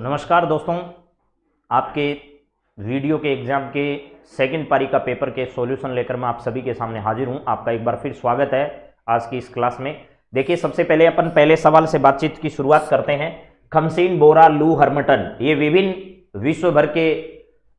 नमस्कार दोस्तों, आपके वीडियो के एग्जाम के सेकंड पारी का पेपर के सॉल्यूशन लेकर मैं आप सभी के सामने हाजिर हूं। आपका एक बार फिर स्वागत है आज की इस क्लास में। देखिए, सबसे पहले अपन पहले सवाल से बातचीत की शुरुआत करते हैं। खमसीन, बोरा, लू, हर्मटन, ये विभिन्न विश्व भर के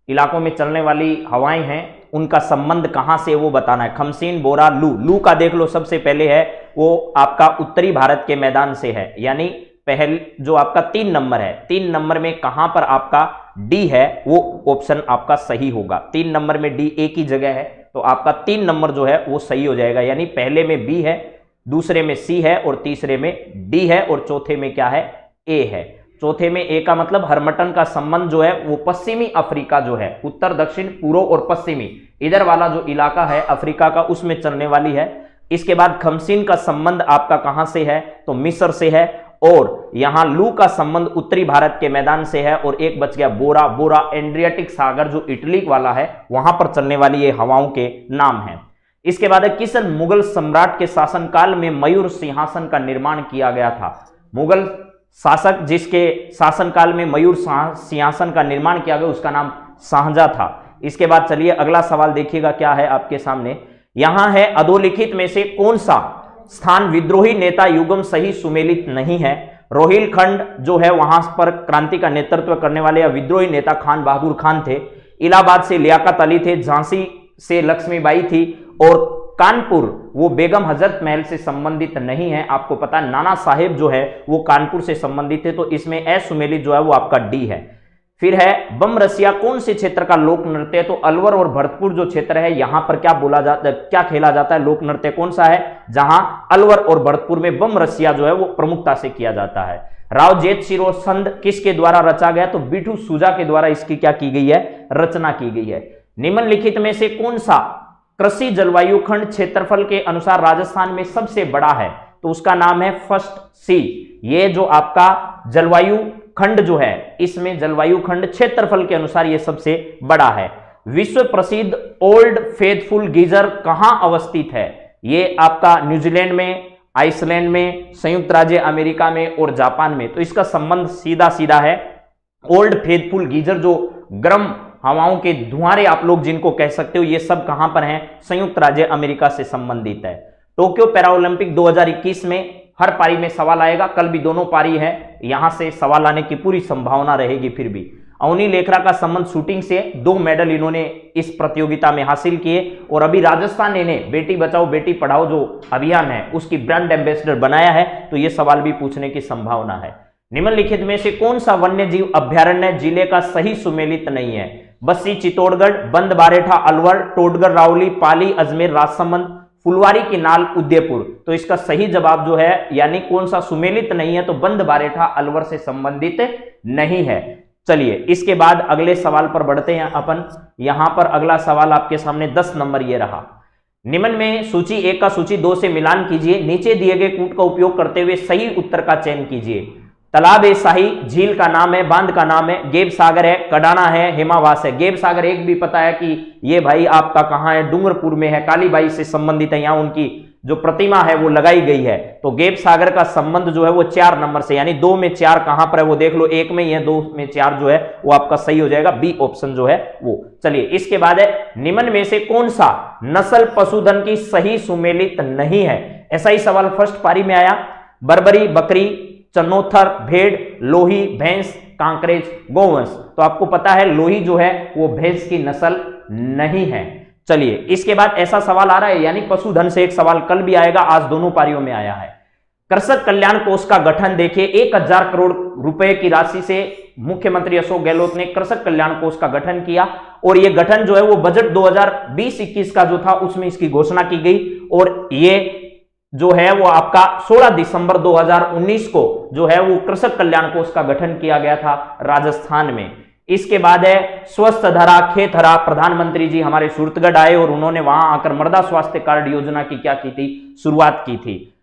इलाकों में चलने वाली हवाएं हैं, उनका संबंध कहां से वो बताना है। खमसीन, बोरा, लू। लू का देख लो, सबसे पहले है वो आपका उत्तरी भारत के मैदान से है, यानी पहले जो आपका 3 नंबर है, 3 नंबर में कहां पर आपका डी है, वो ऑप्शन आपका सही होगा। 3 नंबर में डी एक ही जगह है, तो आपका 3 नंबर जो है वो सही हो जाएगा। यानी पहले में बी है, दूसरे में सी है और तीसरे में डी है और चौथे में क्या है, ए है। चौथे में ए का मतलब हर्मटन का संबंध जो है वो पश्चिमी अफ्रीका जो है, उत्तर, दक्षिण, पूर्व और पश्चिमी, इधर वाला जो इलाका है अफ्रीका का, उसमें चलने वाली है। इसके बाद खमसीन का संबंध आपका कहां से है, तो मिस्र से है। और यहां लू का संबंध उत्तरी भारत के मैदान से है। और एक बच गया बोरा। बोरा एड्रियाटिक सागर जो इटली वाला है, वहां पर चलने वाली ये हवाओं के नाम है। इसके बाद किस मुगल सम्राट के शासनकाल में मयूर सिंहासन का निर्माण किया गया था। मुगल शासक जिसके शासनकाल में मयूर सिंहासन का निर्माण किया गया, उसका नाम शाहजहां था। इसके बाद चलिए अगला सवाल देखिएगा क्या है आपके सामने। यहां है अधोलिखित में से कौन सा स्थान विद्रोही नेता युगम सही सुमेलित नहीं है। रोहिलखंड जो है वहां पर क्रांति का नेतृत्व करने वाले या विद्रोही नेता खान बहादुर खान थे। इलाहाबाद से लियाकत अली थे। झांसी से लक्ष्मीबाई थी। और कानपुर वो बेगम हजरत महल से संबंधित नहीं है। आपको पता है नाना साहेब जो है वो कानपुर से संबंधित है, तो इसमें असुमेलित जो है वो आपका डी है। फिर है बम रसिया कौन से क्षेत्र का लोक नृत्य है, तो अलवर और भरतपुर जो क्षेत्र है यहां पर क्या बोला जाता है, क्या खेला जाता है, लोक नृत्य कौन सा है, जहां अलवर और भरतपुर में बम रसिया जो है वो प्रमुखता से किया जाता है। राव जेठ शिरोसंध किसके द्वारा रचा गया, तो बिठू सुजा के द्वारा इसकी क्या की गई है, रचना की गई है। निम्नलिखित में से कौन सा कृषि जलवायु खंड क्षेत्रफल के अनुसार राजस्थान में सबसे बड़ा है, तो उसका नाम है फर्स्ट सी। ये जो आपका जलवायु खंड जो है, इसमें जलवायु खंड क्षेत्रफल के अनुसार ये सबसे बड़ा है। विश्व प्रसिद्ध ओल्ड फेथफुल गीजर कहां अवस्थित है, ये आपका न्यूजीलैंड में, आइसलैंड में, संयुक्त राज्य अमेरिका में और जापान में। तो इसका संबंध सीधा सीधा है। ओल्ड फेथफुल गीजर जो गर्म हवाओं के धुआंरे आप लोग जिनको कह सकते हो, ये सब कहां पर हैं, संयुक्त राज्य अमेरिका से संबंधित है। टोक्यो पैरालंपिक 2021 में हर पारी में सवाल आएगा। कल भी दोनों पारी है, यहां से सवाल आने की पूरी संभावना रहेगी। फिर भी अवनी लेखरा का संबंध शूटिंग से, 2 मेडल इन्होंने इस प्रतियोगिता में हासिल किए। और अभी राजस्थान ने बेटी बचाओ बेटी पढ़ाओ जो अभियान है उसकी ब्रांड एम्बेसडर बनाया है, तो ये सवाल भी पूछने की संभावना है। निम्नलिखित में से कौन सा वन्य जीव अभ्यारण्य जिले का सही सुमेलित नहीं है। बस्सी चित्तौड़गढ़, बंद बारेठा अलवर, टोडगर रावली, पाली अजमेर राजसमंद, फुलवारी की नाल उदयपुर। तो इसका सही जवाब जो है, यानी कौन सा सुमेलित नहीं है, तो बंद बारेठा अलवर से संबंधित नहीं है। चलिए इसके बाद अगले सवाल पर बढ़ते हैं अपन। यहां पर अगला सवाल आपके सामने 10 नंबर ये रहा। निम्न में सूची 1 का सूची 2 से मिलान कीजिए। नीचे दिए गए कूट का उपयोग करते हुए सही उत्तर का चयन कीजिए। तालाब ए शाही, झील का नाम है, बांध का नाम है, गेब सागर है, कडाना है, हेमावास है। गेब सागर एक भी पता है कि ये भाई आपका कहां है, डूंगरपुर में है, कालीबाई से संबंधित है, यहां उनकी जो प्रतिमा है वो लगाई गई है। तो गेब सागर का संबंध जो है वो 4 नंबर से, यानी 2 में 4 कहां पर है वो देख लो, 1 में ही है, 2 में 4 जो है वो आपका सही हो जाएगा, बी ऑप्शन जो है वो। चलिए इसके बाद है निम्न में से कौन सा नस्ल पशुधन की सही सुमेलित नहीं है। ऐसा ही सवाल फर्स्ट पारी में आया। बर्बरी बकरी, चनोथर भेड़, लोही भैंस, कांकरेज गौवंश। तो आपको पता है लोही जो है वो भैंस की नस्ल नहीं है। चलिए इसके बाद ऐसा सवाल आ रहा है, यानी पशुधन से एक सवाल कल भी आएगा, आज दोनों पारियों में आया है। कृषक कल्याण कोष का गठन देखिए, 1000 करोड़ रुपए की राशि से मुख्यमंत्री अशोक गहलोत ने कृषक कल्याण कोष का गठन किया। और यह गठन जो है वो बजट 2020-21 का जो था उसमें इसकी घोषणा की गई। और ये जो है वो आपका 16 दिसंबर 2019 को जो है वो कृषक कल्याण कोष का गठन किया गया था राजस्थान में। इसके बाद है स्वस्थ धरा खेत हरा। प्रधानमंत्री जी हमारे सूरतगढ़ आए और उन्होंने वहां आकर मृदा स्वास्थ्य कार्ड योजना की क्या की थी, शुरुआत की थी।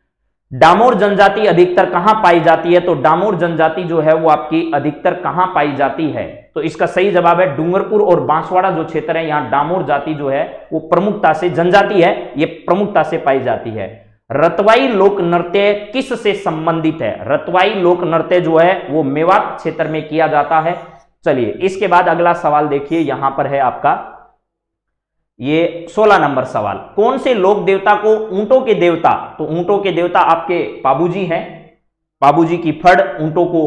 डामोर जनजाति अधिकतर कहां पाई जाती है, तो डामोर जनजाति जो है वो आपकी अधिकतर कहां पाई जाती है, तो इसका सही जवाब है डूंगरपुर और बांसवाड़ा जो क्षेत्र है, यहां डामोर जाति जो है वो प्रमुखता से, जनजाति है ये प्रमुखता से पाई जाती है। रतवाई लोक नृत्य किस से संबंधित है? रतवाई लोक नृत्य जो है वो मेवात क्षेत्र में किया जाता है। चलिए इसके बाद अगला सवाल देखिए, यहां पर है आपका ये 16 नंबर सवाल। कौन से लोक देवता को ऊंटों के देवता, तो ऊंटों के देवता आपके पाबूजी हैं। पाबूजी की फड़ ऊंटों को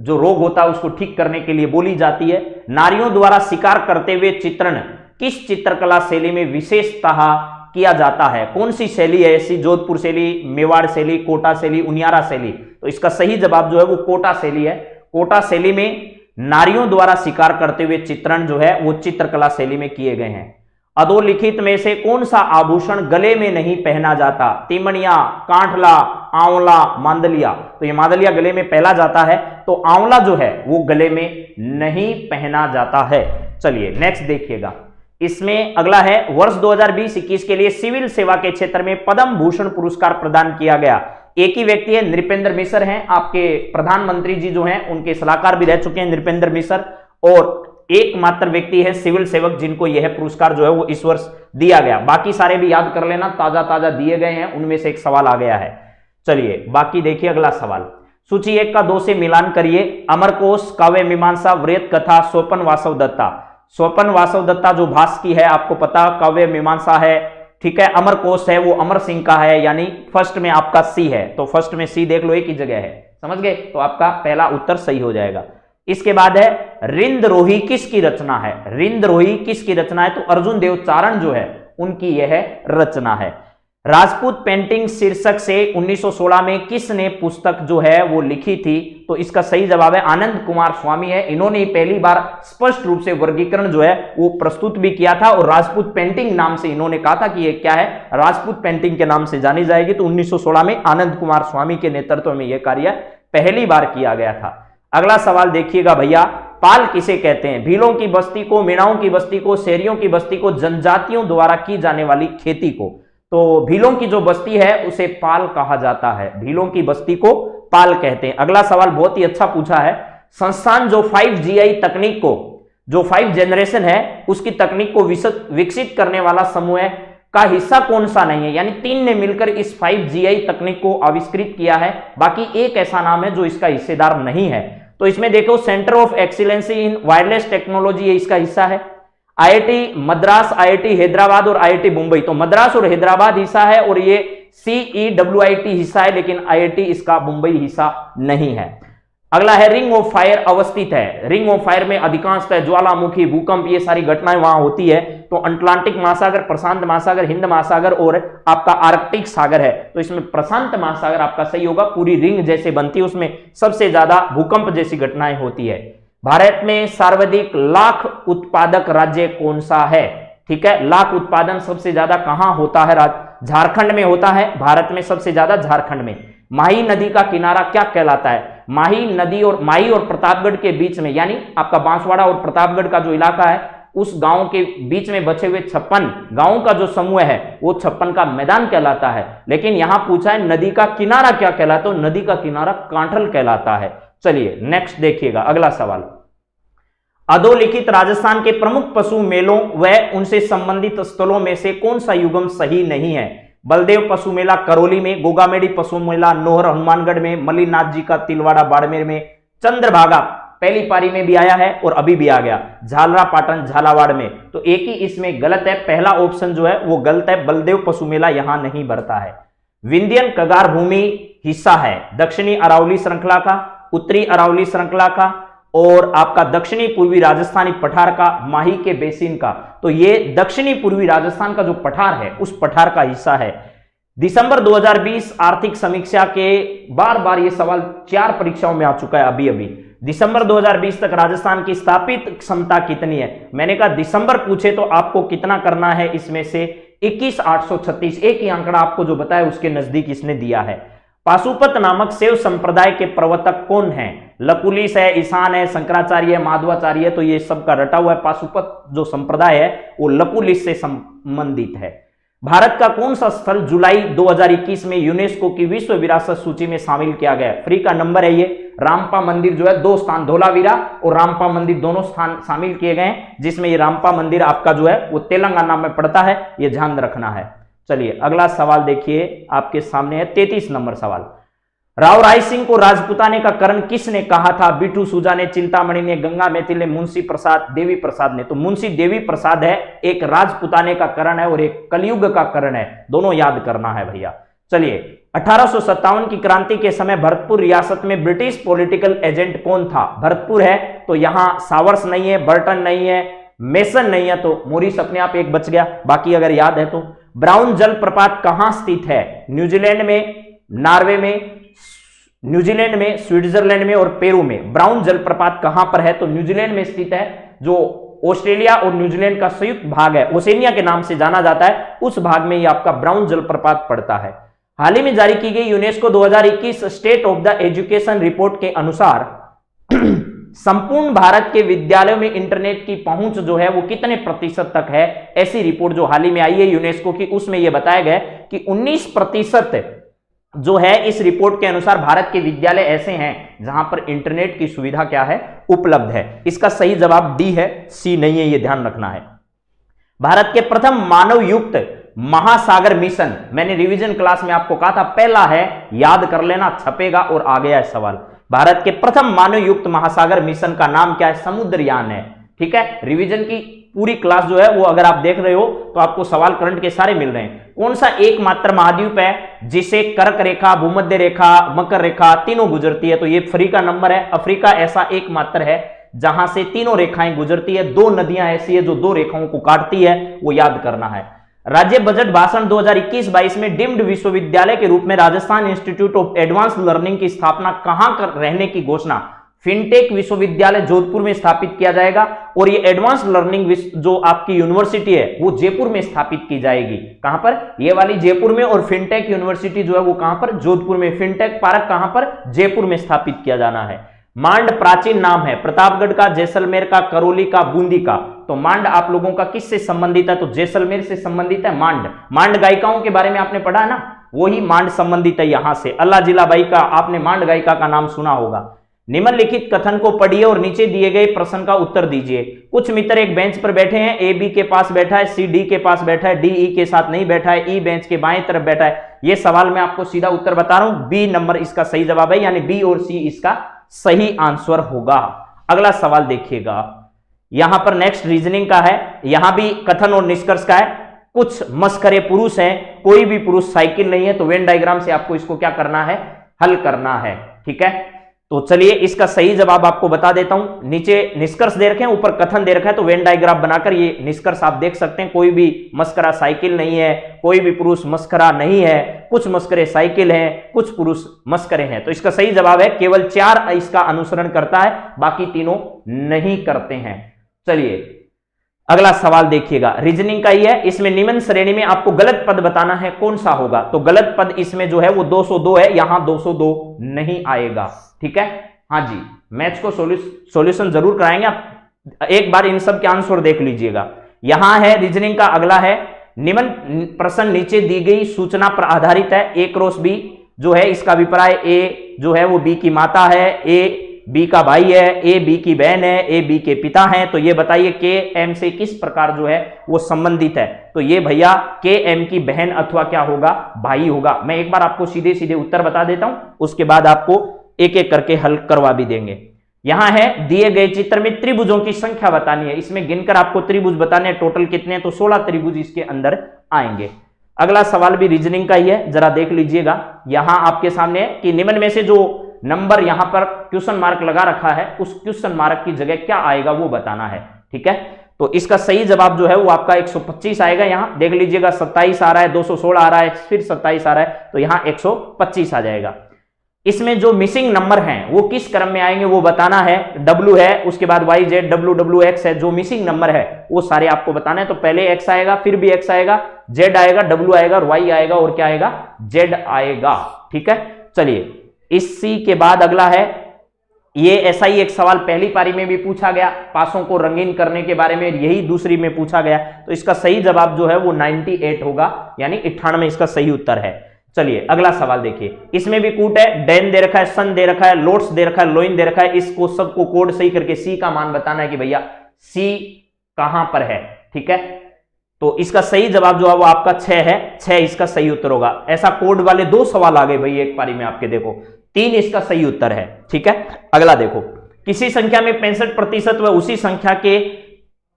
जो रोग होता है उसको ठीक करने के लिए बोली जाती है। नारियों द्वारा शिकार करते हुए चित्रण किस चित्रकला शैली में विशेषतः किया जाता है? कौन सी शैली है ऐसी? जोधपुर शैली, मेवाड़ शैली, कोटा शैली, उनियारा शैली। तो इसका सही जवाब जो है वो कोटा शैली है। कोटा शैली में नारियों द्वारा शिकार करते हुए चित्रण जो है वो चित्रकला शैली में किए गए हैं। अधोलिखित में से कौन सा आभूषण गले में नहीं पहना जाता? तिमणिया, कांठला, आंवला, मांदलिया। तो ये मांदलिया गले में पहना जाता है, तो आंवला जो है वो गले में नहीं पहना जाता है। चलिए नेक्स्ट देखिएगा, इसमें अगला है वर्ष 2020-21 के लिए सिविल सेवा के क्षेत्र में पद्म भूषण पुरस्कार प्रदान किया गया। एक ही व्यक्ति है, नृपेंद्र मिश्र हैं, आपके प्रधानमंत्री जी जो हैं उनके सलाहकार भी रह चुके हैं नृपेंद्र मिश्र, और एकमात्र व्यक्ति है सिविल सेवक जिनको यह पुरस्कार जो है वो इस वर्ष दिया गया। बाकी सारे भी याद कर लेना, ताजा ताजा दिए गए हैं, उनमें से एक सवाल आ गया है। चलिए बाकी देखिए अगला सवाल, सूची 1 का 2 से मिलान करिए। अमरकोश, काव्य मीमांसा, वृत्त कथा, स्वपन वासव दत्ता। स्वपन वासव दत्ता जो भास की है आपको पता, काव्य मीमांसा है, ठीक है। अमरकोश है वो अमर सिंह का है, यानी फर्स्ट में आपका सी है, तो फर्स्ट में सी देख लो, एक ही जगह है, समझ गए? तो आपका पहला उत्तर सही हो जाएगा। इसके बाद है रिंदरोही किसकी रचना है? रिंदरोही किसकी रचना है? तो अर्जुन देवचारण जो है उनकी यह रचना है। राजपूत पेंटिंग शीर्षक से 1916 में किसने पुस्तक जो है वो लिखी थी? तो इसका सही जवाब है आनंद कुमार स्वामी है। इन्होंने पहली बार स्पष्ट रूप से वर्गीकरण जो है वो प्रस्तुत भी किया था, और राजपूत पेंटिंग नाम से इन्होंने कहा था कि ये क्या है, राजपूत पेंटिंग के नाम से जानी जाएगी। तो 1916 में आनंद कुमार स्वामी के नेतृत्व में यह कार्य पहली बार किया गया था। अगला सवाल देखिएगा भैया, पाल किसे कहते हैं? भीलों की बस्ती को, मीणाओं की बस्ती को, शेरियों की बस्ती को, जनजातियों द्वारा की जाने वाली खेती को। तो भीलों की जो बस्ती है उसे पाल कहा जाता है, भीलों की बस्ती को पाल कहते हैं। अगला सवाल बहुत ही अच्छा पूछा है, संस्थान जो 5GI तकनीक को, जो 5 जनरेशन है उसकी तकनीक को विकसित करने वाला समूह है का हिस्सा कौन सा नहीं है? यानी 3 ने मिलकर इस 5GI तकनीक को आविष्कृत किया है, बाकी एक ऐसा नाम है जो इसका हिस्सेदार नहीं है। तो इसमें देखो centre of excellency in wireless technology ये इसका हिस्सा है। IIT मद्रास, IIT हैदराबाद और IIT मुंबई, तो मद्रास और हैदराबाद हिस्सा है, और ये CEWIT हिस्सा है, लेकिन IIT इसका मुंबई हिस्सा नहीं है। अगला है रिंग ऑफ फायर अवस्थित है। रिंग ऑफ फायर में अधिकांशतः ज्वालामुखी, भूकंप ये सारी घटनाएं वहां होती है। तो अटलांटिक महासागर, प्रशांत महासागर, हिंद महासागर और आपका आर्कटिक सागर है। तो इसमें प्रशांत महासागर आपका सही होगा, पूरी रिंग जैसे बनती है, उसमें सबसे ज्यादा भूकंप जैसी घटनाएं होती है। भारत में सर्वाधिक लाख उत्पादक राज्य कौन सा है? ठीक है, लाख उत्पादन सबसे ज्यादा कहां होता है? झारखंड में होता है, भारत में सबसे ज्यादा झारखंड में। माही नदी का किनारा क्या कहलाता है? माही नदी और माही और प्रतापगढ़ के बीच में, यानी आपका बांसवाड़ा और प्रतापगढ़ का जो इलाका है उस गांव के बीच में बचे हुए 56 गांवों का जो समूह है वो 56 का मैदान कहलाता है। लेकिन यहां पूछा है नदी का किनारा क्या कहलाता है? नदी का किनारा कांठल कहलाता है। चलिए नेक्स्ट देखिएगा अगला सवाल, अधोलिखित राजस्थान के प्रमुख पशु मेलों व उनसे संबंधित स्थलों में से कौन सा युगम सही नहीं है? बलदेव पशु मेला करौली में, गोगामेड़ी पशु मेला नोहर हनुमानगढ़ में, मल्लीनाथ जी का तिलवाड़ा बाड़मेर में, चंद्रभागा पहली पारी में भी आया है और अभी भी आ गया, झालरा पाटन झालावाड़ में। तो एक ही इसमें गलत है, पहला ऑप्शन जो है वो गलत है, बलदेव पशु मेला यहां नहीं भरता है। विंध्यन कगार भूमि हिस्सा है दक्षिणी अरावली श्रृंखला का, उत्तरी अरावली श्रृंखला का और आपका दक्षिणी पूर्वी राजस्थानी पठार का, माही के बेसिन का। तो ये दक्षिणी पूर्वी राजस्थान का जो पठार है उस पठार का हिस्सा है। दिसंबर 2020 आर्थिक समीक्षा के बार बार ये सवाल 4 परीक्षाओं में आ चुका है अभी अभी। दिसंबर 2020 तक राजस्थान की स्थापित क्षमता कितनी है? मैंने कहा दिसंबर पूछे तो आपको कितना करना है, इसमें से 21,836, एक ही आंकड़ा आपको जो बताया उसके नजदीक इसने दिया है। पाशुपत नामक शैव संप्रदाय के प्रवर्तक कौन हैं? लकुलिस है, ईशान है, शंकराचार्य है, माधवाचार्य है। तो ये सबका रटा हुआ है। पाशुपत जो संप्रदाय है वो लकुलिस से संबंधित है। भारत का कौन सा स्थल जुलाई 2021 में यूनेस्को की विश्व विरासत सूची में शामिल किया गया? फ्री का नंबर है ये। रामपा मंदिर जो है 2 स्थान, धोलावीरा और रामपा मंदिर दोनों स्थान शामिल किए गए हैं, जिसमें ये रामपा मंदिर आपका जो है वो तेलंगाना में पड़ता है, ये ध्यान रखना है। चलिए अगला सवाल देखिए आपके सामने है 33 नंबर सवाल। राव राय सिंह को राजपुताने का करण किसने कहा था? बिट्टू सूजा ने, चिंतामणि ने, गंगा मैथिल ने, मुंशी प्रसाद, देवी प्रसाद ने। तो मुंशी देवी प्रसाद है, एक राजपुताने का करण है और एक कलयुग का करण है, दोनों याद करना है भैया। चलिए 1857 की क्रांति के समय भरतपुर रियासत में ब्रिटिश पॉलिटिकल एजेंट कौन था? भरतपुर है तो यहां सावर्स नहीं है, बर्टन नहीं है, मेसन नहीं है, तो मोरिस अपने आप एक बच गया, बाकी अगर याद है तो। ब्राउन जलप्रपात कहां स्थित है? न्यूजीलैंड में, नॉर्वे में, न्यूजीलैंड में, स्विट्जरलैंड में और पेरू में। ब्राउन जलप्रपात कहां पर है? तो न्यूजीलैंड में स्थित है, जो ऑस्ट्रेलिया और न्यूजीलैंड का संयुक्त भाग है, ओसेनिया के नाम से जाना जाता है, उस भाग में ये आपका ब्राउन जलप्रपात पड़ता है। हाल ही में जारी की गई UNESCO 2021 state of the education report के अनुसार संपूर्ण भारत के विद्यालयों में इंटरनेट की पहुंच जो है वो कितने प्रतिशत तक है? ऐसी रिपोर्ट जो हाल ही में आई है यूनेस्को की, उसमें यह बताया गया कि 19% जो है इस रिपोर्ट के अनुसार भारत के विद्यालय ऐसे हैं जहां पर इंटरनेट की सुविधा क्या है? उपलब्ध है। इसका सही जवाब डी है, सी नहीं है, यह ध्यान रखना है। भारत के प्रथम मानव युक्त महासागर मिशन, मैंने रिवीजन क्लास में आपको कहा था पहला है, याद कर लेना, छपेगा और आ गया है सवाल। भारत के प्रथम मानव युक्त महासागर मिशन का नाम क्या है? समुद्रयान है। ठीक है, रिवीजन की पूरी क्लास जो है वो अगर आप देख रहे हो तो आपको सवाल करंट के सारे मिल रहे हैं। कौन सा एकमात्र महाद्वीप है जिसे कर्क रेखा, भूमध्य रेखा, मकर रेखा तीनों गुजरती है? तो ये अफ्रीका नंबर है। अफ्रीका ऐसा एकमात्र है जहां से तीनों रेखाएं गुजरती है। दो नदियां ऐसी है जो दो रेखाओं को काटती है, वो याद करना है। राज्य बजट भाषण 2021-22 में डीम्ड विश्वविद्यालय के रूप में Rajasthan institute of advance learning की स्थापना कहां कर रहने की घोषणा? फिनटेक विश्वविद्यालय जोधपुर में स्थापित किया जाएगा और ये एडवांस लर्निंग जो आपकी यूनिवर्सिटी है वो जयपुर में स्थापित की जाएगी। कहां पर? ये वाली जयपुर में, और फिनटेक यूनिवर्सिटी जो है वो कहां पर? जोधपुर में। फिनटेक पार्क कहां पर? जयपुर में स्थापित किया जाना है। मांड प्राचीन नाम है प्रतापगढ़ का, जैसलमेर का, करौली का, बूंदी का। तो मांड आप लोगों का किससे संबंधित है? तो जैसलमेर से संबंधित है मांड। मांड गायिकाओं के बारे में आपने पढ़ा है ना, वही मांड संबंधित है यहां से। अल्लाह जिलाबाई का आपने मांड गायिका का नाम सुना होगा। निम्नलिखित कथन को पढ़िए और नीचे दिए गए प्रश्न का उत्तर दीजिए। कुछ मित्र एक बेंच पर बैठे हैं, ए बी के पास बैठा है, सी डी के पास बैठा है, डी ई के साथ नहीं बैठा है, ई बेंच के बाएं तरफ बैठा है। यह सवाल मैं आपको सीधा उत्तर बता रहा हूं, बी नंबर इसका सही जवाब है, यानी बी और सी इसका सही आंसर होगा। अगला सवाल देखिएगा, यहां पर नेक्स्ट रीजनिंग का है, यहां भी कथन और निष्कर्ष का है। कुछ मस्करे पुरुष हैं, कोई भी पुरुष साइकिल नहीं है, तो वेन डायग्राम से आपको इसको क्या करना है? हल करना है। ठीक है, तो चलिए इसका सही जवाब आपको बता देता हूं। नीचे निष्कर्ष दे रखे हैं, ऊपर कथन दे रखा है, तो वेन डायग्राम बनाकर ये निष्कर्ष आप देख सकते हैं। कोई भी मस्करा साइकिल नहीं है, कोई भी पुरुष मस्करा नहीं है, कुछ मस्करे साइकिल हैं, कुछ पुरुष मस्करे हैं। तो इसका सही जवाब है केवल 4 इसका अनुसरण करता है, बाकी तीनों नहीं करते हैं। चलिए अगला सवाल देखिएगा, रीजनिंग का ही है। इसमें निम्न श्रेणी में आपको गलत पद बताना है, कौन सा होगा? तो गलत पद इसमें जो है वो 202 है, यहां 202 नहीं आएगा। ठीक है, हाँ जी, मैथ्स को सॉल्यूशन जरूर कराएंगे आप, एक बार इन सब के आंसर देख लीजिएगा। यहां है रीजनिंग का अगला है, निम्न प्रश्न नीचे दी गई सूचना पर आधारित है। ए क्रॉस बी जो है इसका अभिप्राय, ए जो है वो बी की माता है, ए बी का भाई है, ए बी की बहन है, ए बी के पिता हैं। तो ये बताइए के एम से किस प्रकार जो है वो संबंधित है? तो ये भैया के एम की बहन अथवा क्या होगा? भाई होगा। मैं एक बार आपको सीधे सीधे उत्तर बता देता हूं, उसके बाद आपको एक एक करके हल करवा भी देंगे। यहां है दिए गए चित्र में त्रिभुजों की संख्या बतानी है, इसमें गिनकर आपको त्रिभुज बताने हैं, टोटल कितने? तो 16 त्रिभुज इसके अंदर आएंगे। अगला सवाल भी रीजनिंग का ही है, जरा देख लीजिएगा। यहां आपके सामने है कि निम्न में से जो नंबर यहां पर क्वेश्चन मार्क लगा रखा है, उस क्वेश्चन मार्क की जगह क्या आएगा वो बताना है। ठीक है, तो इसका सही जवाब जो है वो आपका 125 आएगा। यहां देख लीजिएगा 27 आ रहा है, 216 आ रहा है, फिर 27 आ रहा है, तो यहां 125 आ जाएगा। इसमें जो मिसिंग नंबर हैं वो किस क्रम में आएंगे वो बताना है। W है, उसके बाद YZ, WWX है, जो मिसिंग नंबर है वो सारे आपको बताना है। तो पहले X आएगा, फिर भी X आएगा, Z आएगा, W आएगा और Y आएगा और क्या आएगा? Z आएगा। ठीक है, चलिए इसी के बाद अगला है, ये ऐसा ही एक सवाल पहली पारी में भी पूछा गया, पासों को रंगीन करने के बारे में, यही दूसरी में पूछा गया। तो इसका सही जवाब जो है वो 98 होगा, यानी 98 इसका सही उत्तर है। चलिए अगला सवाल देखिए, इसमें भी कूट है, डेन दे रखा है, सन दे रखा है, लोट्स दे रखा है, लोइन दे रखा है। इसको सबको कोड सही करके सी का मान बताना है कि भैया सी कहां पर है। ठीक है, तो इसका सही जवाब जो है वो आपका 6 है, 6 इसका सही उत्तर होगा। ऐसा कोड वाले 2 सवाल आ गए भाई एक पारी में आपके, देखो 3 इसका सही उत्तर है। ठीक है, अगला देखो, किसी संख्या में 65% व उसी संख्या के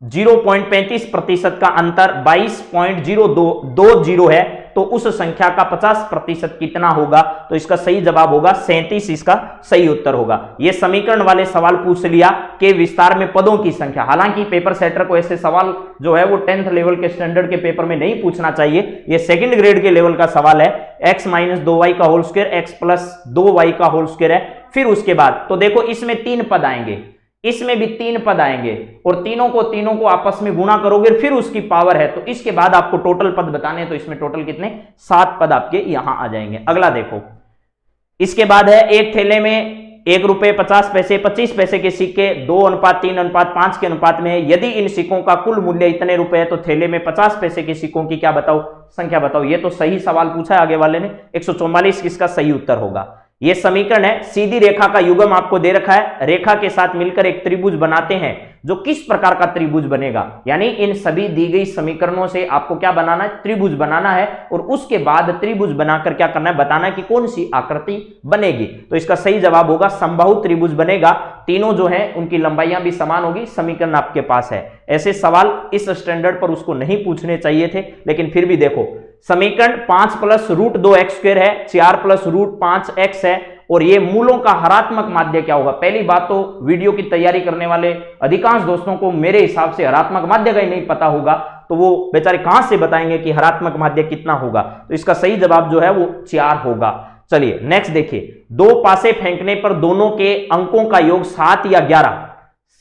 0.35% का अंतर 22.020 है, तो उस संख्या का 50% कितना होगा? तो इसका सही जवाब होगा 37 इसका सही उत्तर होगा। यह समीकरण वाले सवाल पूछ लिया कि विस्तार में पदों की संख्या। हालांकि पेपर सेटर को ऐसे सवाल जो है वो 10th लेवल के स्टैंडर्ड के पेपर में नहीं पूछना चाहिए, ये सेकंड ग्रेड के लेवल का सवाल है। x - 2y का होल स्क्वायर x + 2y का होल स्क्वायर है। फिर उसके बाद तो देखो इसमें 3 पद आएंगे, इसमें भी 3 पद आएंगे और तीनों को आपस में गुणा करोगे, फिर उसकी पावर है, तो इसके बाद आपको टोटल पद बताने हैं। तो इसमें टोटल कितने? 7 पद आपके यहां आ जाएंगे। अगला देखो, इसके बाद है एक थैले में 1 रुपये 50 पैसे 25 पैसे के सिक्के 2:3:5 के अनुपात में है। यदि इन सिक्कों का कुल मूल्य इतने रुपए है तो थैले में 50 पैसे के सिक्कों की क्या बताओ? संख्या बताओ। ये तो सही सवाल पूछा है आगे वाले ने, 144 इसका सही उत्तर होगा। यह समीकरण है, सीधी रेखा का युग्म आपको दे रखा है, रेखा के साथ मिलकर एक त्रिभुज बनाते हैं। जो किस प्रकार का त्रिभुज बनेगा, यानी इन सभी दी गई समीकरणों से आपको क्या बनाना है? त्रिभुज बनाना है, और उसके बाद त्रिभुज बनाकर क्या करना है? बताना है कि कौन सी आकृति बनेगी। तो इसका सही जवाब होगा समबाहु त्रिभुज बनेगा। तीनों जो है उनकी लंबाइयां भी समान होगी, समीकरण आपके पास है। ऐसे सवाल इस स्टैंडर्ड पर उसको नहीं पूछने चाहिए थे, लेकिन फिर भी देखो समीकरण 5 + √2x² है, 4 + √5x है, और ये मूलों का हरात्मक माध्य क्या होगा? पहली बात तो वीडियो की तैयारी करने वाले अधिकांश दोस्तों को मेरे हिसाब से हरात्मक माध्य का ही नहीं पता होगा, तो वो बेचारे कहां से बताएंगे कि हरात्मक माध्य कितना होगा? तो इसका सही जवाब जो है वो 4 होगा। चलिए नेक्स्ट देखिए, 2 पासे फेंकने पर दोनों के अंकों का योग 7 या 11,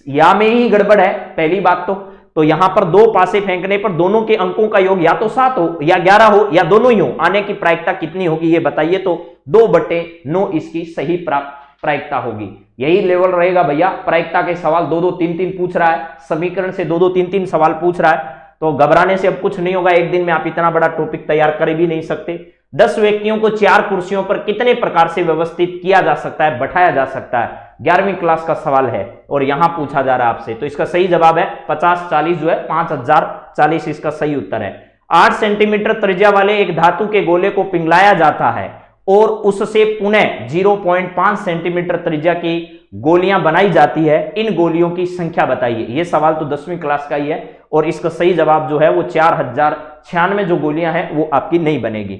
या में ही गड़बड़ है पहली बात तो यहां पर 2 पासे फेंकने पर दोनों के अंकों का योग या तो 7 हो या 11 हो या दोनों ही हो, आने की प्रायिकता कितनी होगी ये बताइए? तो 2/9 इसकी सही प्रायिकता होगी। यही लेवल रहेगा भैया, प्रायिकता के सवाल 2-2, 3-3 पूछ रहा है, समीकरण से 2-2, 3-3 सवाल पूछ रहा है, तो घबराने से अब कुछ नहीं होगा। एक दिन में आप इतना बड़ा टॉपिक तैयार कर भी नहीं सकते। 10 व्यक्तियों को 4 कुर्सियों पर कितने प्रकार से व्यवस्थित किया जा सकता है, बैठाया जा सकता है? 11वीं क्लास का सवाल है और यहां पूछा जा रहा है आपसे। तो इसका सही जवाब है 50-40 जो है 5040 इसका सही उत्तर है। 8 सेंटीमीटर त्रिज्या वाले एक धातु के गोले को पिघलाया जाता है और उससे पुनः 0.5 सेंटीमीटर त्रिज्या की गोलियां बनाई जाती है। इन गोलियों की संख्या बताइए। यह सवाल तो 10वीं क्लास का ही है और इसका सही जवाब जो है वो 4096 जो गोलियां हैं वो आपकी नहीं बनेगी।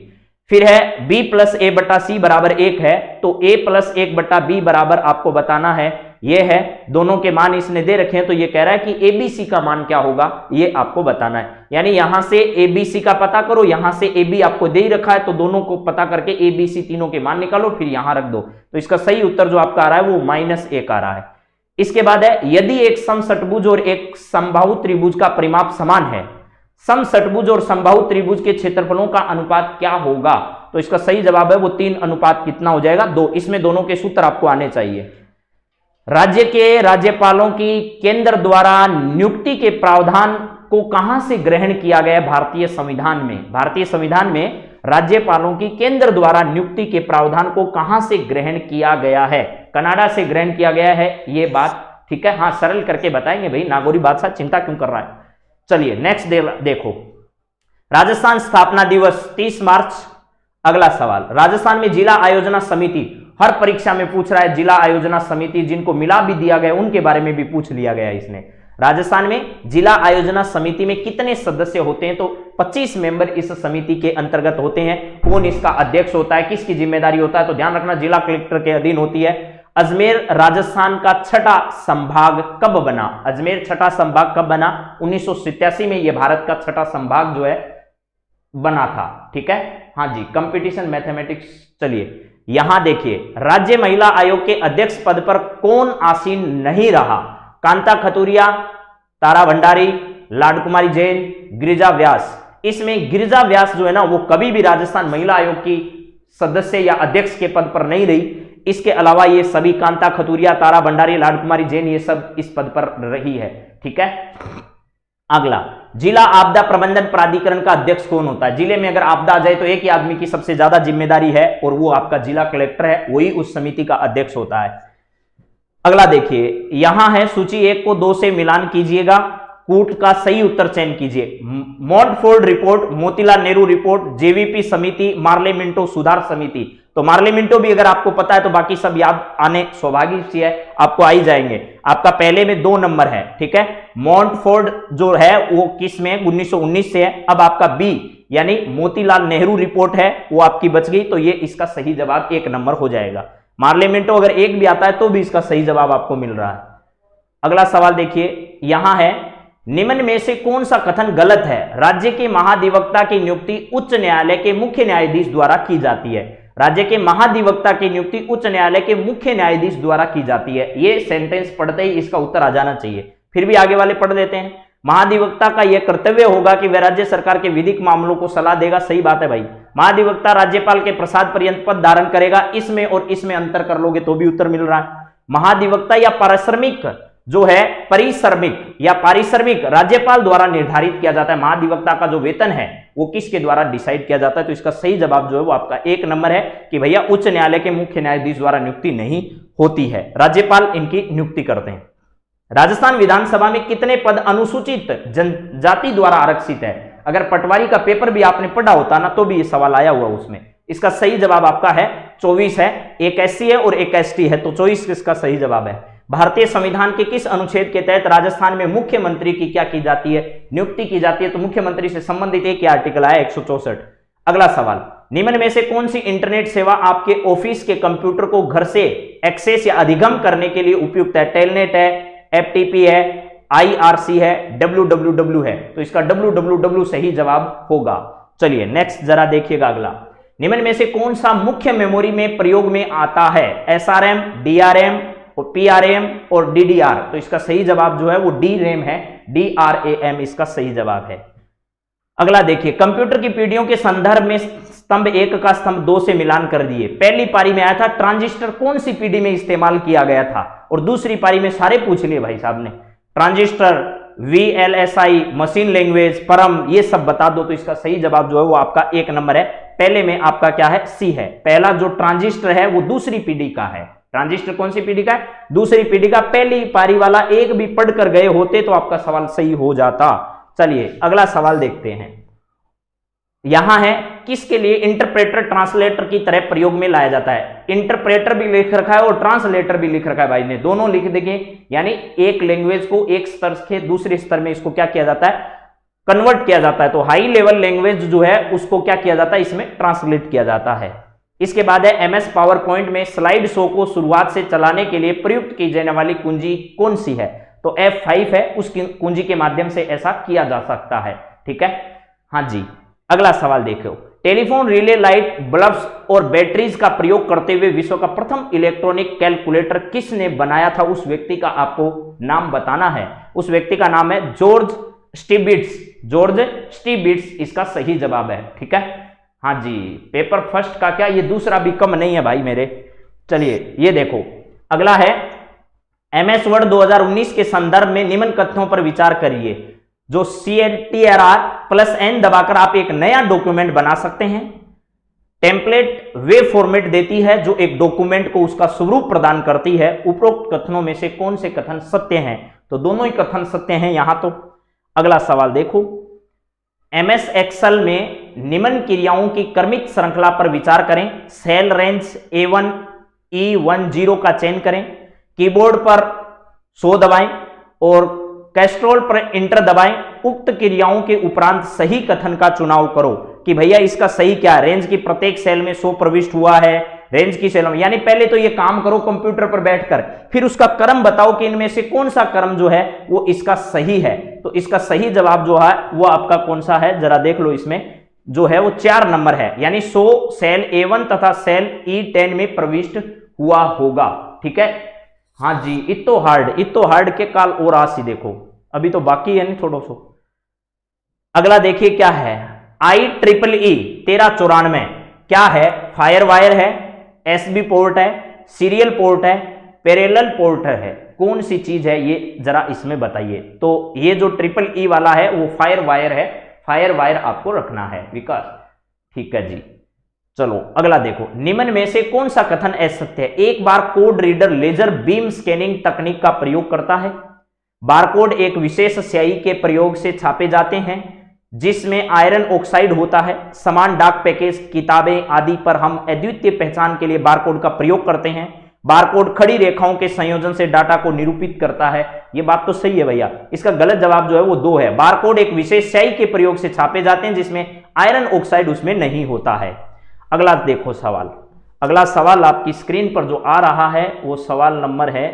फिर है b + a/c = 1 है, तो a + 1/b बराबर आपको बताना है। ये है, दोनों के मान इसने दे रखे हैं, तो ये कह रहा है कि abc का मान क्या होगा ये आपको बताना है। यानी यहां से abc का पता करो, यहां से ab आपको दे ही रखा है, तो दोनों को पता करके abc तीनों के मान निकालो, फिर यहां रख दो। तो इसका सही उत्तर जो आपका आ रहा है वो -1 आ रहा है। इसके बाद है, यदि एक समषटभुज और एक समबाहु त्रिभुज का परिमाप समान है, समषटभुज और समबाहु त्रिभुज के क्षेत्रफलों का अनुपात क्या होगा? तो इसका सही जवाब है वो 3 अनुपात कितना हो जाएगा? 2। इसमें दोनों के सूत्र आपको आने चाहिए। राज्य के राज्यपालों की केंद्र द्वारा नियुक्ति के प्रावधान को कहां से ग्रहण किया गया? भारतीय संविधान में। भारतीय संविधान में राज्यपालों की केंद्र द्वारा नियुक्ति के प्रावधान को कहां से ग्रहण किया गया है? कनाडा से ग्रहण किया गया है, ये बात ठीक है। हाँ, सरल करके बताएंगे भाई, नागौरी बादशाह चिंता क्यों कर रहा है। चलिए नेक्स्ट देखो, राजस्थान स्थापना दिवस 30 मार्च। अगला सवाल, राजस्थान में जिला आयोजना समिति, हर परीक्षा में पूछ रहा है जिला आयोजना समिति, जिनको मिला भी दिया गया उनके बारे में भी पूछ लिया गया इसने। राजस्थान में जिला आयोजना समिति में कितने सदस्य होते हैं? तो 25 मेंबर इस समिति के अंतर्गत होते हैं। कौन इसका अध्यक्ष होता है, किसकी जिम्मेदारी होता है? तो ध्यान रखना, जिला कलेक्टर के अधीन होती है। अजमेर राजस्थान का 6ठा संभाग कब बना? अजमेर 6ठा संभाग कब बना? 1987 में यह भारत का 6ठा संभाग जो है बना था। ठीक है, हाँ जी, कंपटीशन मैथमेटिक्स। चलिए यहां देखिए, राज्य महिला आयोग के अध्यक्ष पद पर कौन आसीन नहीं रहा? कांता खतूरिया, तारा भंडारी, लाडकुमारी जैन, गिरिजा व्यास। इसमें गिरिजा व्यास जो है ना वो कभी भी राजस्थान महिला आयोग की सदस्य या अध्यक्ष के पद पर नहीं रही। इसके अलावा ये सभी, कांता खतूरिया, तारा भंडारी, लाडकुमारी जैन, ये सब इस पद पर रही है। ठीक है, अगला, जिला आपदा प्रबंधन प्राधिकरण का अध्यक्ष कौन होता है? जिले में अगर आपदा आ जाए तो एक ही आदमी की सबसे ज्यादा जिम्मेदारी है और वो आपका जिला कलेक्टर है, वही उस समिति का अध्यक्ष होता है। अगला देखिए, यहां है सूची 1 को 2 से मिलान कीजिएगा। कूट का सही उत्तर चयन कीजिए। Montford report, Motilal Nehru report, JVP समिति, मार्ले मिंटो सुधार समिति। तो मार्ले मिंटो भी अगर आपको पता है तो बाकी सब याद आने स्वाभाविक सी है, आपको आ ही जाएंगे। आपका पहले में 2 नंबर है, ठीक है। मॉन्टफोर्ड जो है वो किस में 1919 से है। अब आपका बी यानी मोतीलाल नेहरू रिपोर्ट है वो आपकी बच गई, तो ये इसका सही जवाब 1 नंबर हो जाएगा। मार्ले मिंटो अगर 1 भी आता है तो भी इसका सही जवाब आपको मिल रहा है। अगला सवाल देखिए, यहां है निम्न में से कौन सा कथन गलत है? राज्य के महाधिवक्ता की नियुक्ति उच्च न्यायालय के मुख्य न्यायाधीश द्वारा की जाती है। राज्य के महाधिवक्ता की नियुक्ति उच्च न्यायालय के मुख्य न्यायाधीश द्वारा की जाती है। ये सेंटेंस पढ़ते ही इसका उत्तर आ जाना चाहिए, फिर भी आगे वाले पढ़ देते हैं। महाधिवक्ता का यह कर्तव्य होगा कि वह राज्य सरकार के विधिक मामलों को सलाह देगा। सही बात है भाई, महाधिवक्ता राज्यपाल के प्रसाद पर्यंत पद धारण करेगा। इसमें और इसमें अंतर कर लोगे तो भी उत्तर मिल रहा है। महाधिवक्ता या पारिश्रमिक जो है, परिश्रमिक या पारिश्रमिक राज्यपाल द्वारा निर्धारित किया जाता है। महाधिवक्ता का जो वेतन है वो किसके द्वारा डिसाइड किया जाता है? तो इसका सही जवाब जो है वो आपका 1 नंबर है कि भैया उच्च न्यायालय के मुख्य न्यायाधीश द्वारा नियुक्ति नहीं होती है, राज्यपाल इनकी नियुक्ति करते हैं। राजस्थान विधानसभा में कितने पद अनुसूचित जनजाति द्वारा आरक्षित है? अगर पटवारी का पेपर भी आपने पढ़ा होता ना तो भी ये सवाल आया हुआ उसमें। इसका सही जवाब आपका है 24 है। एक एससी है और एक एसटी है, तो 24 इसका सही जवाब है। भारतीय संविधान के किस अनुच्छेद के तहत राजस्थान में मुख्यमंत्री की क्या की जाती है? नियुक्ति की जाती है। तो मुख्यमंत्री से संबंधित एक ही आर्टिकल आया 164। अगला सवाल, निम्न में से कौन सी इंटरनेट सेवा आपके ऑफिस के कंप्यूटर को घर से एक्सेस या अधिगम करने के लिए उपयुक्त है? टेलनेट है, एफटीपी है, आईआरसी है, www है। तो इसका www सही जवाब होगा। चलिए नेक्स्ट जरा देखिएगा अगला, निम्न में से कौन सा मुख्य मेमोरी में प्रयोग में आता है? एसआरएम, डीआरएम और पीआरएम और डीडीआर। तो इसका सही जवाब जो है वो डी रैम है, डीआरएएम इसका सही जवाब है। अगला देखिए, कंप्यूटर की पीढ़ियों के संदर्भ में स्तंभ 1 का स्तंभ 2 से मिलान कर दिए। पहली पारी में आया था ट्रांजिस्टर कौन सी पीढ़ी में इस्तेमाल किया गया था, और दूसरी पारी में सारे पूछ लिए भाई साहब ने। ट्रांजिस्टर, वीएलएसआई, मशीन लैंग्वेज, परम, ये सब बता दो। तो इसका सही जवाब जो है वो आपका 1 नंबर है। पहले में आपका क्या है? सी है। पहला जो ट्रांजिस्टर है वो दूसरी पीढ़ी का है। ट्रांजिस्टर कौन सी पीढ़ी का है? दूसरी पीढ़ी का। पहली पारी वाला एक भी पढ़कर गए होते तो आपका सवाल सही हो जाता। चलिए अगला सवाल देखते हैं। यहां है किसके लिए इंटरप्रेटर ट्रांसलेटर की तरह प्रयोग में लाया जाता है? इंटरप्रेटर भी लिख रखा है और ट्रांसलेटर भी लिख रखा है भाई ने, दोनों लिख देंगे। यानी एक लैंग्वेज को एक स्तर से दूसरे स्तर में इसको क्या किया जाता है? कन्वर्ट किया जाता है। तो हाई लेवल लैंग्वेज जो है उसको क्या किया जाता है? इसमें ट्रांसलेट किया जाता है। इसके बाद है एमएस पावर पॉइंट में स्लाइड शो को शुरुआत से चलाने के लिए प्रयुक्त की जाने वाली कुंजी कौन सी है? तो F5 है, उस कुंजी के माध्यम से ऐसा किया जा सकता है। ठीक है, हाँ जी। अगला सवाल देखो, टेलीफोन रिले लाइट बल्ब्स और बैटरीज का प्रयोग करते हुए विश्व का प्रथम इलेक्ट्रॉनिक कैलकुलेटर किसने बनाया था? उस व्यक्ति का आपको नाम बताना है। उस व्यक्ति का नाम है जॉर्ज स्टिबिट्स। जॉर्ज स्टिबिट्स इसका सही जवाब है। ठीक है, हाँ जी। पेपर फर्स्ट का क्या, ये दूसरा भी कम नहीं है भाई मेरे। चलिए ये देखो, अगला है एमएस वर्ड 2019 के संदर्भ में निम्न कथनों पर विचार करिए। जो CTRL+N दबाकर आप एक नया डॉक्यूमेंट बना सकते हैं। टेम्पलेट वे फॉर्मेट देती है जो एक डॉक्यूमेंट को उसका स्वरूप प्रदान करती है। उपरोक्त कथनों में से कौन से कथन सत्य हैं? तो दोनों ही कथन सत्य हैं यहां तो। अगला सवाल देखो, एमएस एक्सेल में निम्न क्रियाओं की क्रमिक श्रृंखला पर विचार करें। सेल रेंज A1 E10 का चयन करें, कीबोर्ड पर 100 दबाएं और कैस्ट्रोल पर इंटर दबाएं। उक्त क्रियाओं के उपरांत सही कथन का चुनाव करो कि भैया इसका सही क्या है। रेंज की प्रत्येक सेल में 100 प्रविष्ट हुआ है, रेंज की सेल में, यानी पहले तो ये काम करो कंप्यूटर पर बैठकर, फिर उसका क्रम बताओ कि इनमें से कौन सा क्रम जो है वो इसका सही है। तो इसका सही जवाब जो है वो आपका कौन सा है, जरा देख लो। इसमें जो है वो 4 नंबर है, यानी 100 सेल A1 तथा सेल E10 में प्रविष्ट हुआ होगा। ठीक है, हाँ जी। इतो हार्ड के काल और आसी देखो, अभी तो बाकी है नहीं थोड़ा सो। अगला देखिए क्या है, IEEE 1394 क्या है? फायर वायर है, एसबी पोर्ट है, सीरियल पोर्ट है, पैरेलल पोर्ट है। कौन सी चीज है ये जरा इसमें बताइए। तो ये जो EEE वाला है वो फायर वायर है, फायर वायर आपको रखना है विकास। ठीक है जी, चलो अगला देखो, निम्न में से कौन सा कथन असत्य है? एक बार code reader laser beam scanning तकनीक का प्रयोग करता है। बारकोड एक विशेष स्याही के प्रयोग से छापे जाते हैं जिसमें आयरन ऑक्साइड होता है। समान डाक पैकेज, किताबें आदि पर हम अद्वितीय पहचान के लिए बारकोड का प्रयोग करते हैं। बारकोड खड़ी रेखाओं के संयोजन से डाटा को निरूपित करता है। यह बात तो सही है भैया। इसका गलत जवाब जो है वो 2 है। बारकोड एक विशेष स्याही के प्रयोग से छापे जाते हैं जिसमें आयरन ऑक्साइड उसमें नहीं होता है। अगला देखो सवाल। अगला सवाल आपकी स्क्रीन पर जो आ रहा है वो सवाल नंबर है,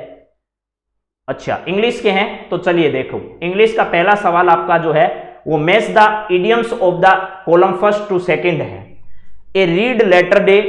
अच्छा इंग्लिश के हैं, तो चलिए देखो। इंग्लिश का पहला सवाल आपका जो है वो match the idioms of the column first to second है। A red letter day,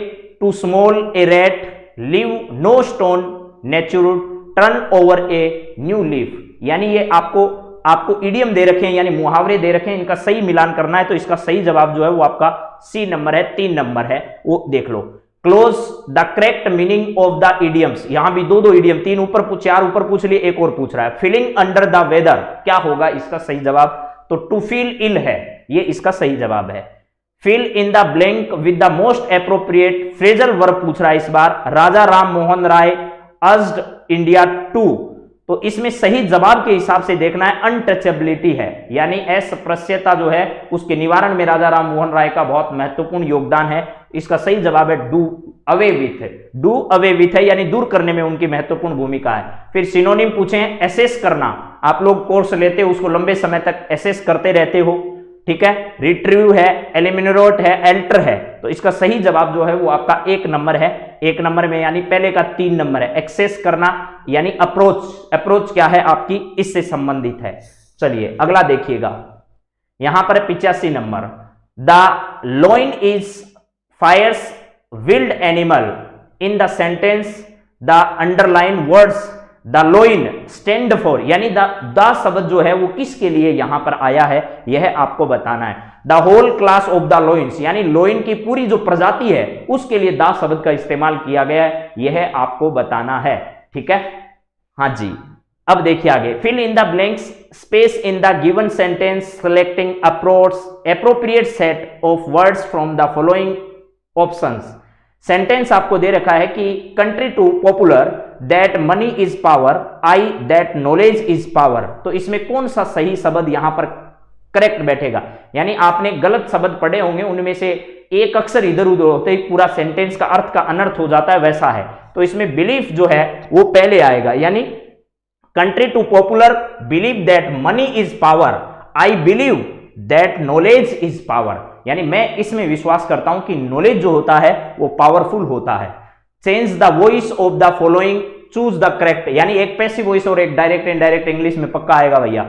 to smell a rat, leave no stone, natural, turn over a new leaf. यानी ये आपको इडियम दे रखे हैं, यानी मुहावरे दे रखे हैं, इनका सही मिलान करना है। तो इसका सही जवाब जो है वो आपका सी नंबर है, 3 नंबर है, वो देख लो। Close the correct meaning of the idioms, यहां भी 2 इडियम, 3 ऊपर पूछ, 4 ऊपर पूछ लिए, एक और पूछ रहा है। फीलिंग अंडर द वेदर क्या होगा इसका सही जवाब? तो टू फील इल है, ये इसका सही जवाब है। Fill in the blank with the most appropriate phrasal verb पूछ रहा है इस बार। Raja Ram Mohan Roy urged India to, तो इसमें सही जवाब के हिसाब से देखना है अनटचेबिलिटी है, यानी अस्पृश्यता जो है उसके निवारण में राजा राम मोहन राय का बहुत महत्वपूर्ण योगदान है। इसका सही जवाब है do away with. Do away with है, यानी दूर करने में उनकी महत्वपूर्ण भूमिका है। फिर सिनोनिम पूछे, एसेस करना, आप लोग कोर्स लेते हो उसको लंबे समय तक एसेस करते रहते हो, ठीक है। रिट्रीव है, एलिमिनेट है, एल्टर है, तो इसका सही जवाब जो है वो आपका 1 नंबर है। 1 नंबर में यानी पहले का 3 नंबर है। एक्सेस करना यानी अप्रोच, अप्रोच क्या है आपकी इससे संबंधित है। चलिए अगला देखिएगा, यहां पर 85 नंबर। The lion is fierce wild animal. In the sentence the underlined words the lion stand for, यानी द शब्द जो है वो किसके लिए यहां पर आया है यह आपको बताना है। The whole class of the loins, यानी लोइन की पूरी जो प्रजाति है उसके लिए द शब्द का इस्तेमाल किया गया है, यह आपको बताना है, ठीक है। हाँ जी, अब देखिए आगे। Fill in the blanks space in the given sentence selecting appropriate set of words from the following options. Sentence आपको दे रखा है कि contrary to popular, that money is power, I that knowledge is power, तो इसमें कौन सा सही शब्द यहां पर करेक्ट बैठेगा? यानी आपने गलत शब्द पढ़े होंगे, उनमें से एक अक्षर इधर उधर होते ही पूरा सेंटेंस का अर्थ का अनर्थ हो जाता है, वैसा है। तो इसमें बिलीफ जो है वो पहले आएगा, यानी contrary to popular believe that money is power, I believe that knowledge is power, यानी मैं इसमें विश्वास करता हूं कि नॉलेज जो होता है वो पावरफुल होता है। Change the voice of the following, choose the correct, यानी एक पैसिव वॉइस और एक डायरेक्ट इनडायरेक्ट इंग्लिश में पक्का आएगा भैया।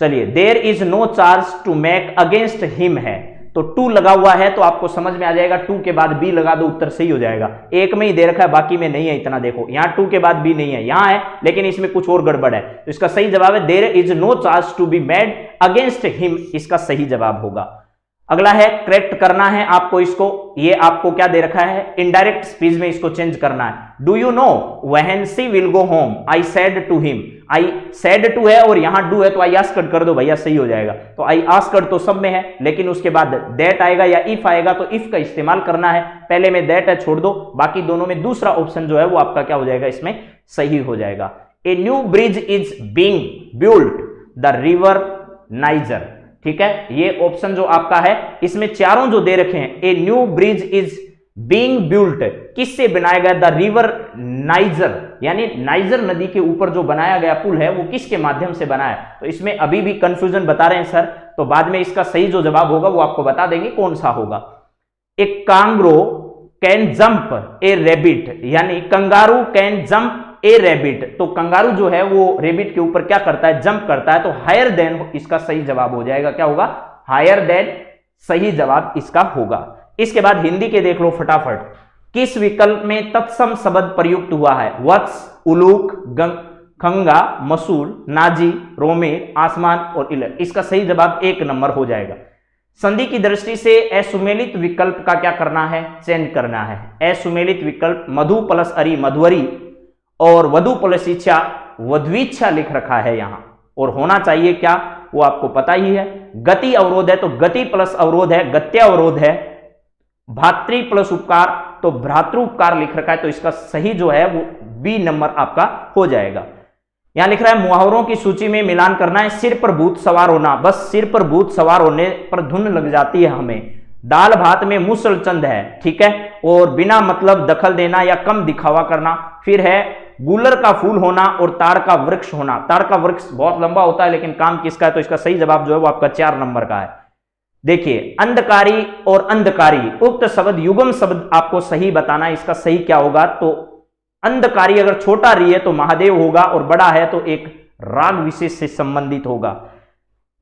चलिए, there is no charge to make against him है, तो टू लगा हुआ है तो आपको समझ में आ जाएगा, टू के बाद बी लगा दो उत्तर सही हो जाएगा। एक में ही दे रखा है बाकी में नहीं है, इतना देखो, यहां टू के बाद बी नहीं है, यहां है लेकिन इसमें कुछ और गड़बड़ है, तो इसका सही जवाब है there is no charge to be made against him, इसका सही जवाब होगा। अगला है करेक्ट करना है आपको इसको, ये आपको क्या दे रखा है, इनडायरेक्ट स्पीच में इसको चेंज करना है। Do you know when she will go home, I said to him, I said to है और यहां डू है तो आई आस्क्ड कर दो भैया, सही हो जाएगा। तो आई आस्क्ड तो सब में है, लेकिन उसके बाद दैट आएगा या इफ आएगा, तो इफ का इस्तेमाल करना है। पहले में दैट है छोड़ दो, बाकी दोनों में दूसरा ऑप्शन जो है वो आपका क्या हो जाएगा, इसमें सही हो जाएगा। A new bridge is being built the river niger, ठीक है, ये ऑप्शन जो आपका है इसमें चारों जो दे रखे हैं, a new bridge is being built, किससे बनाया गया, द रिवर नाइजर, यानी नाइजर नदी के ऊपर जो बनाया गया पुल है वो किसके माध्यम से बना है। तो इसमें अभी भी कंफ्यूजन बता रहे हैं सर, तो बाद में इसका सही जो जवाब होगा वो आपको बता देंगे कौन सा होगा। एक कांगरो कैन जंप ए रेबिट, यानी kangaroo can jump A rebate, तो कंगारू जो है वो रेबिट के ऊपर क्या करता है, जंप करता है, तो हायर देन इसका सही जवाब हो जाएगा, क्या होगा, हायर देन सही जवाब इसका होगा। इसके बाद हिंदी के देख लो फटाफट, किस विकल्प में तत्सम शब्द प्रयुक्त हुआ है, वत्स, उलूक, खंगा, मसूल, नाजी, रोमे, आसमान और इलर, इसका सही जवाब 1 नंबर हो जाएगा। संधि की दृष्टि से असुमेलित विकल्प का क्या करना है, चयन करना है। असुमेलित विकल्प मधु प्लस अरी मधुवरी और वधु प्लस इच्छा वध्वीच्छा लिख रखा है यहां, और होना चाहिए क्या वो आपको पता ही है। गति अवरोध है तो गति प्लस अवरोध है, गत्यावरोध है। भातृ प्लस उपकार तो भ्रातृ उपकार लिख रखा है, तो इसका सही जो है वो बी नंबर आपका हो जाएगा। यहां लिख रहा है मुहावरों की सूची में मिलान करना है। सिर पर भूत सवार होना, बस सिर पर भूत सवार होने पर धुन लग जाती है हमें। दाल भात में मुसलचंद है, ठीक है, और बिना मतलब दखल देना या कम दिखावा करना। फिर है गूलर का फूल होना और ताड़ का वृक्ष होना। ताड़ का वृक्ष बहुत लंबा होता है लेकिन काम किसका है, तो इसका सही जवाब जो है वो आपका 4 नंबर का है। देखिए अंधकारी और अंधकारी, उक्त शब्द युगम शब्द आपको सही बताना है, इसका सही क्या होगा। तो अंधकारी अगर छोटा री है तो महादेव होगा और बड़ा है तो एक राग विशेष से संबंधित होगा।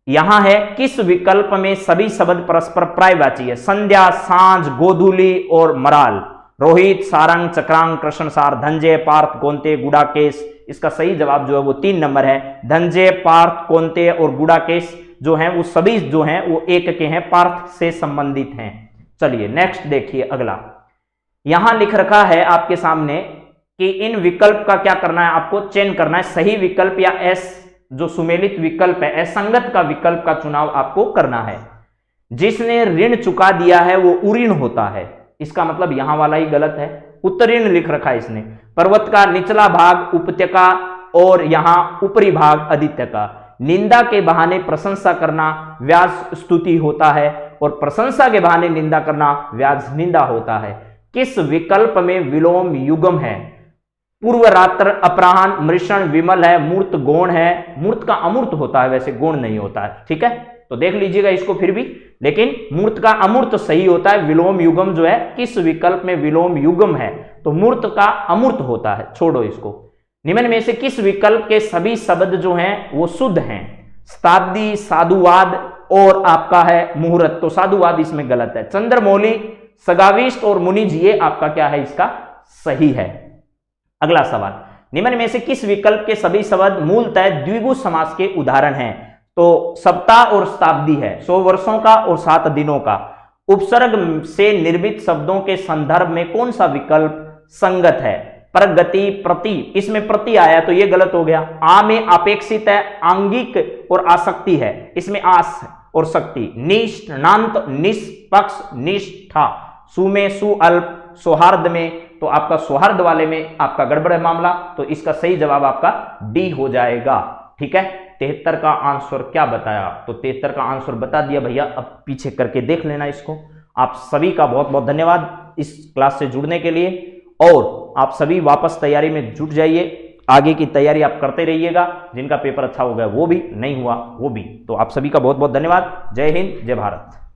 यहां है किस विकल्प में सभी शब्द परस्पर पर्यायवाची है। संध्या, सांझ, गोधूली और मराल। रोहित, सारंग, चक्रांग, कृष्णसार, धनंजय, पार्थ, कोंते, गुड़ाकेश। इसका सही जवाब जो है वो 3 नंबर है। धनंजय, पार्थ, कोंते और गुड़ाकेश जो हैं वो सभी जो हैं वो एक के हैं, पार्थ से संबंधित हैं। चलिए नेक्स्ट देखिए अगला। यहां लिख रखा है आपके सामने कि इन विकल्प का क्या करना है, आपको चयन करना है। सही विकल्प या एस जो सुमेलित विकल्प है, असंगत का विकल्प का चुनाव आपको करना है। जिसने ऋण चुका दिया है वो उऋण होता है, इसका मतलब यहां वाला ही गलत है। उत्तरीण लिख रखा है इसने। पर्वत का निचला भाग उपत्यका और यहां ऊपरी भाग आदित्यका। निंदा के बहाने प्रशंसा करना व्याज स्तुति होता है और प्रशंसा के बहाने निंदा करना व्याज निंदा होता है। किस विकल्प में विलोम युगम है। पूर्व रात्र, अपराह्न, मृषण, विमल है, मूर्त गौण है। मूर्त का अमूर्त होता है, वैसे गौण नहीं होता है, ठीक है, तो देख लीजिएगा इसको फिर भी। लेकिन मूर्त का अमूर्त सही होता है। विलोम युगम जो है, किस विकल्प में विलोम युगम है, तो मूर्त का अमूर्त होता है, छोड़ो इसको। निम्न में से किस विकल्प के सभी शब्द जो हैं वो शुद्ध हैं। शताब्दी, साधुवाद और आपका है मुहूर्त, तो साधुवाद इसमें गलत है। चंद्रमौली, सगाविष्ट और मुनिज ये आपका क्या है, इसका सही है। अगला सवाल, निम्न में से किस विकल्प के सभी शब्द मूलतः द्विगु समास के उदाहरण हैं। तो सप्ताह और शताब्दी है, 100 वर्षों का और 7 दिनों का। उपसर्ग से निर्मित शब्दों के संदर्भ में कौन सा विकल्प संगत है। प्रगति, प्रति, इसमें प्रति आया तो ये गलत हो गया। आ में अपेक्षित है, आंगिक और आसक्ति है, इसमें आस और शक्ति। निष्ठ, नांत, निष्पक्ष, निष्ठा। सु में सुअल्प, सौहार्द में तो आपका सौहार्द वाले में आपका गड़बड़ है मामला, तो इसका सही जवाब आपका डी हो जाएगा, ठीक है। 73 का आंसर क्या बताया, तो 73 का आंसर बता दिया भैया। अब पीछे करके देख लेना इसको। आप सभी का बहुत बहुत धन्यवाद इस क्लास से जुड़ने के लिए, और आप सभी वापस तैयारी में जुट जाइए। आगे की तैयारी आप करते रहिएगा। जिनका पेपर अच्छा हो गया वो भी, नहीं हुआ वो भी। तो आप सभी का बहुत बहुत धन्यवाद। जय हिंद, जय भारत।